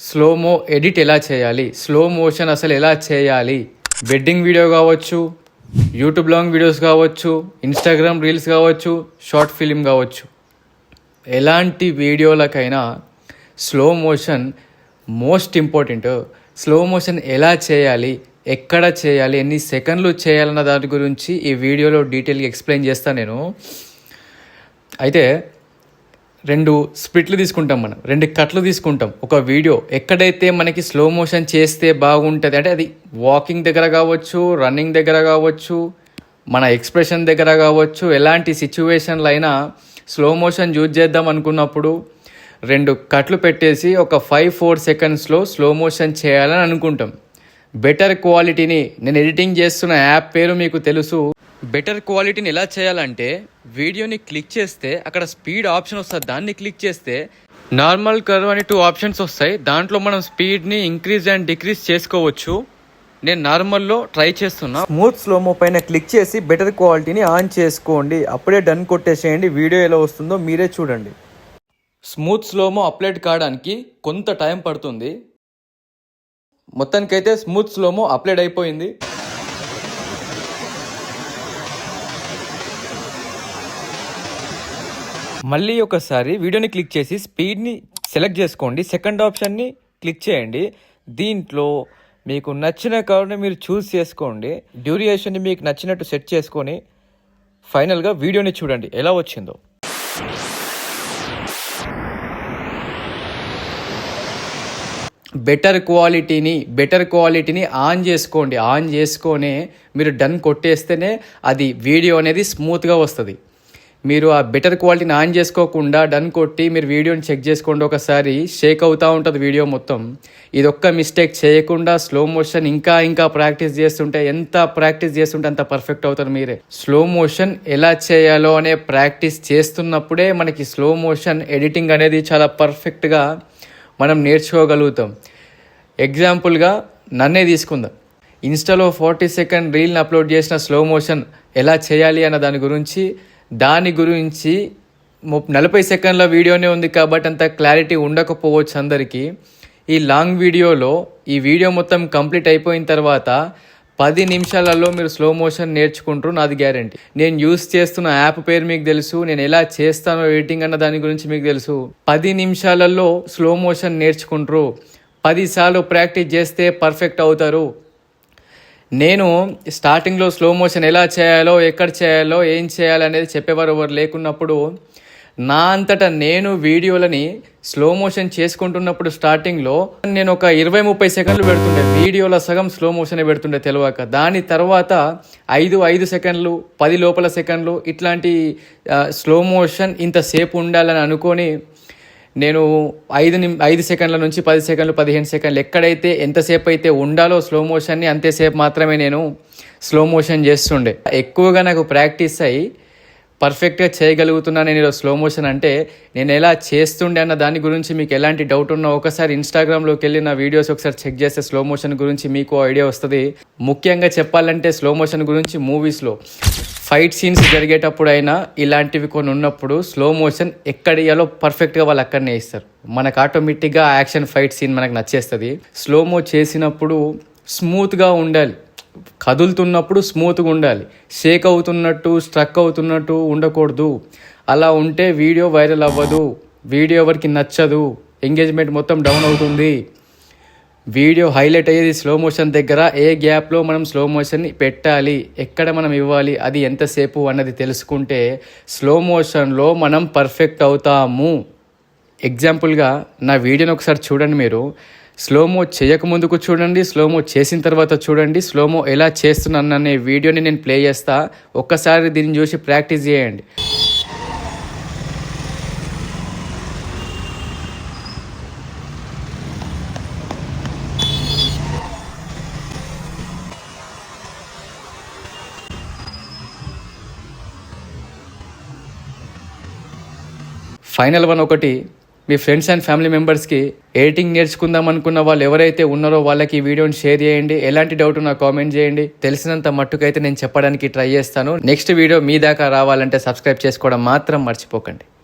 Slow-mo edit ఎలా చేయాలి, slow motion అసలు ఎలా చేయాలి, వెడ్డింగ్ వీడియో కావచ్చు, యూట్యూబ్ లాంగ్ వీడియోస్ కావచ్చు, ఇన్స్టాగ్రామ్ రీల్స్ కావచ్చు, షార్ట్ ఫిలిం కావచ్చు, ఎలాంటి వీడియోలకైనా slow motion most important. Slow motion ఎలా చేయాలి, ఎక్కడ చేయాలి, ఎన్ని సెకండ్లు చేయాలన్న దాని గురించి ఈ వీడియోలో డీటెయిల్గా ఎక్స్ప్లెయిన్ చేస్తాను నేను. అయితే 2 స్ప్లిట్లు తీసుకుంటాం, మనం 2 కట్లు తీసుకుంటాం. ఒక వీడియో ఎక్కడైతే మనకి స్లో మోషన్ చేస్తే బాగుంటుంది అంటే అది వాకింగ్ దగ్గర కావచ్చు, రన్నింగ్ దగ్గర కావచ్చు, మన ఎక్స్ప్రెషన్ దగ్గర కావచ్చు, ఎలాంటి సిచ్యువేషన్లు అయినా స్లో మోషన్ యూజ్ చేద్దాం అనుకున్నప్పుడు 2 కట్లు పెట్టేసి ఒక 5-4 సెకండ్స్లో స్లో మోషన్ చేయాలని అనుకుంటాం. బెటర్ క్వాలిటీని, నేను ఎడిటింగ్ చేస్తున్న యాప్ పేరు మీకు తెలుసు. బెటర్ క్వాలిటీని ఎలా చేయాలంటే వీడియోని క్లిక్ చేస్తే అక్కడ స్పీడ్ ఆప్షన్ వస్తుంది, దాన్ని క్లిక్ చేస్తే నార్మల్, కర్వ్ అని 2 ఆప్షన్స్ వస్తాయి. దాంట్లో మనం స్పీడ్ని ఇంక్రీజ్ అండ్ డిక్రీజ్ చేసుకోవచ్చు. నేను నార్మల్లో ట్రై చేస్తున్నా. స్మూత్ స్లోమో పైన క్లిక్ చేసి బెటర్ క్వాలిటీని ఆన్ చేసుకోండి. అప్పుడే డన్ కొట్టేసేయండి. వీడియో ఎలా వస్తుందో మీరే చూడండి. స్మూత్ స్లోమో అప్లోడ్ కావడానికి కొంత టైం పడుతుంది. మొత్తానికైతే స్మూత్ స్లోమో అప్లోడ్ అయిపోయింది. మళ్ళీ ఒకసారి వీడియోని క్లిక్ చేసి స్పీడ్ని సెలెక్ట్ చేసుకోండి. సెకండ్ ఆప్షన్ని క్లిక్ చేయండి. దీంట్లో మీకు నచ్చిన కర్వ్ని మీరు చూస్ చేసుకోండి. డ్యూరేషన్ని మీకు నచ్చినట్టు సెట్ చేసుకొని ఫైనల్గా వీడియోని చూడండి ఎలా వచ్చిందో. బెటర్ క్వాలిటీని ఆన్ చేసుకోండి. ఆన్ చేసుకొని మీరు డన్ కొట్టేస్తేనే అది వీడియో అనేది స్మూత్గా వస్తుంది. మీరు ఆ బెటర్ క్వాలిటీని ఆన్ చేసుకోకుండా డన్ కొట్టి మీరు వీడియోని చెక్ చేసుకోండి. ఒకసారి షేక్ అవుతూ ఉంటుంది వీడియో మొత్తం. ఇదొక్క మిస్టేక్ చేయకుండా స్లో మోషన్ ఇంకా ప్రాక్టీస్ చేస్తుంటే, ఎంత ప్రాక్టీస్ చేస్తుంటే అంత పర్ఫెక్ట్ అవుతారు మీరే. స్లో మోషన్ ఎలా చేయాలో అనే ప్రాక్టీస్ చేస్తున్నప్పుడే మనకి స్లో మోషన్ ఎడిటింగ్ అనేది చాలా పర్ఫెక్ట్గా మనం నేర్చుకోగలుగుతాం. ఎగ్జాంపుల్గా నన్నే తీసుకుందాం. ఇన్స్టాలో 40 సెకండ్ రీల్ని అప్లోడ్ చేసిన స్లో మోషన్ ఎలా చేయాలి అన్న దాని గురించి 40 సెకండ్ల వీడియోనే ఉంది కాబట్టి అంత క్లారిటీ ఉండకపోవచ్చు అందరికీ. ఈ లాంగ్ వీడియోలో ఈ వీడియో మొత్తం కంప్లీట్ అయిపోయిన తర్వాత 10 నిమిషాలలో మీరు స్లో మోషన్ నేర్చుకుంటారు, నాది గ్యారంటీ. నేను యూస్ చేస్తున్న యాప్ పేరు మీకు తెలుసు, నేను ఎలా చేస్తానో ఎడిటింగ్ అన్న దాని గురించి మీకు తెలుసు. 10 నిమిషాలలో స్లో మోషన్ నేర్చుకుంటారు. 10 సార్లు ప్రాక్టీస్ చేస్తే పర్ఫెక్ట్ అవుతారు. నేను స్టార్టింగ్లో స్లో మోషన్ ఎలా చేయాలో, ఎక్కడ చేయాలో, ఏం చేయాలనేది చెప్పేవారు ఎవరు లేకున్నప్పుడు నా అంతటా నేను వీడియోలని స్లో మోషన్ చేసుకుంటున్నప్పుడు స్టార్టింగ్లో నేను ఒక 20-30 సెకండ్లు పెడుతుండే. వీడియోలో సగం స్లో మోషనే పెడుతుండే తెలియక. దాని తర్వాత 5 సెకండ్లు, 10 లోపల సెకండ్లు ఇట్లాంటి స్లో మోషన్ ఇంతసేపు ఉండాలని అనుకొని నేను 5 సెకండ్ల నుంచి 10 సెకండ్లు, 15 సెకండ్లు ఎక్కడైతే ఎంతసేపు అయితే ఉండాలో స్లో మోషన్ని అంతసేపు మాత్రమే నేను స్లో మోషన్ చేస్తుండే. ఎక్కువగా నాకు ప్రాక్టీస్ అయ్యి పర్ఫెక్ట్గా చేయగలుగుతున్నాను నేను స్లో మోషన్. అంటే నేను ఎలా చేస్తుండే అన్న దాని గురించి మీకు ఎలాంటి డౌట్ ఉన్నా ఒకసారి ఇన్స్టాగ్రామ్లోకి వెళ్ళి నా వీడియోస్ ఒకసారి చెక్ చేస్తే స్లో మోషన్ గురించి మీకు ఐడియా వస్తుంది. ముఖ్యంగా చెప్పాలంటే స్లో మోషన్ గురించి మూవీస్లో ఫైట్ సీన్స్ జరిగేటప్పుడు అయినా ఇలాంటివి కొన్ని ఉన్నప్పుడు స్లో మోషన్ ఎక్కడ ఇయ్యాలో పర్ఫెక్ట్గా వాళ్ళు అక్కడనే ఇస్తారు. మనకు ఆటోమేటిక్గా యాక్షన్ ఫైట్ సీన్ మనకు నచ్చేస్తుంది. స్లోమో చేసినప్పుడు స్మూత్గా ఉండాలి, కదులుతున్నప్పుడు స్మూత్గా ఉండాలి. షేక్ అవుతున్నట్టు, స్ట్రక్ అవుతున్నట్టు ఉండకూడదు. అలా ఉంటే వీడియో వైరల్ అవ్వదు, వీడియో ఎవరికి నచ్చదు, ఎంగేజ్మెంట్ మొత్తం డౌన్ అవుతుంది. వీడియో హైలైట్ అయ్యేది స్లో మోషన్ దగ్గర. ఏ గ్యాప్లో మనం స్లో మోషన్ని పెట్టాలి, ఎక్కడ మనం ఇవ్వాలి, అది ఎంతసేపు అన్నది తెలుసుకుంటే స్లో మోషన్లో మనం పర్ఫెక్ట్ అవుతాము. ఎగ్జాంపుల్గా నా వీడియోని ఒకసారి చూడండి. మీరు స్లోమో చేయకముందుకు చూడండి, స్లోమో చేసిన తర్వాత చూడండి. స్లోమో ఎలా చేస్తున్నాననే వీడియోని నేను ప్లే చేస్తా, ఒక్కసారి దీన్ని చూసి ప్రాక్టీస్ చేయండి. ఫైనల్ వన్ ఒకటి, మీ ఫ్రెండ్స్ అండ్ ఫ్యామిలీ మెంబర్స్కి ఎడిటింగ్ నేర్చుకుందాం అనుకున్న వాళ్ళు ఎవరైతే ఉన్నారో వాళ్ళకి ఈ వీడియోని షేర్ చేయండి. ఎలాంటి డౌట్ ఉన్నా కామెంట్ చేయండి. తెలిసినంత మట్టుకైతే నేను చెప్పడానికి ట్రై చేస్తాను. నెక్స్ట్ వీడియో మీ దాకా రావాలంటే సబ్స్క్రైబ్ చేసుకోవడం మాత్రం మర్చిపోకండి.